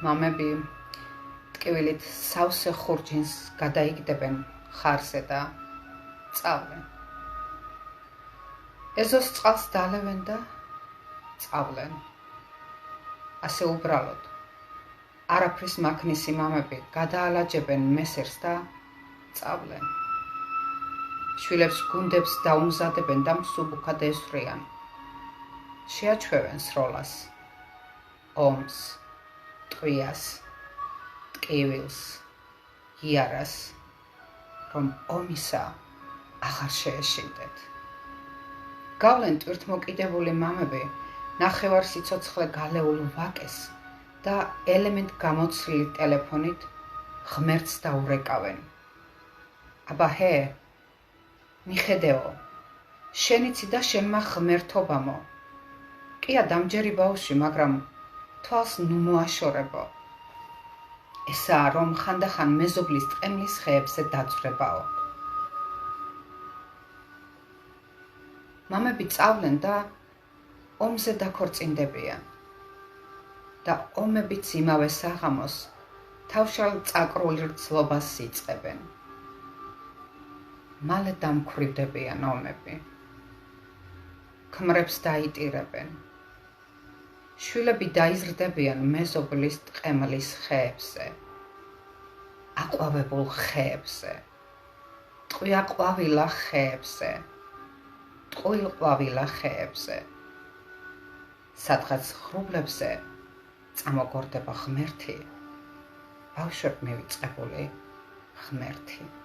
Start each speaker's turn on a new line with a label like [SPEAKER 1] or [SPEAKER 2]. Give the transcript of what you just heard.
[SPEAKER 1] მამები ტკივილით სავსე ხურჯინს გადაიგდებენ ხარზე და წავლენ. ეზოს წყალს დალევენ და წავლენ. ასე უბრალოდ არაფრის მაქნისი მამები გადაალაჯებენ მესერს და წავლენ. შვილებს გუნდებს დაუმზადებენ და მსუბუქად ესვრიან. შეაჩვევენ სროლას, ომს, ტყვიას, ტკივილს, იარას, რომ ომისა აღარ შეეშინდეთ. გავლენ ტვირთმოკიდებული მამები ნახევარ სიცოცხლე გალეულ ვაკეს და ელემენტ გამოცლილი ტელეფონით ღმერთს დაურეკავენ. აბა ჰე, მიხედეო, შენიცი და შენმა ღმერთობამო. კი ადამჯერი ბავშვი, მაგრამ თვალს ნუ მოაშორებო. ესაა, რომ ხანდახან მეზობლის ტყემლის ხეებზე დაძვრებაო. მამები წავლენ და ომზე დაქორწინდებიან და ომებიც იმავე საღამოს თავშალ წაკრულ რძლობას იწყებენ. მალე დამქვრივდებიან ომები. ქმრებს დაიტირებენ. შვილები დაიზრდებიან მეზობლის ტყემლის ხეებზე, აყვავებულ ხეებზე, ტყვია-ყვავილა ხეებზე, ტყუილ-ყვავილა ხეებზე, სადღაც ღრუბლებზე წამოგორდება ღმერთი, ბავშვებ მივიწყებული ღმერთი.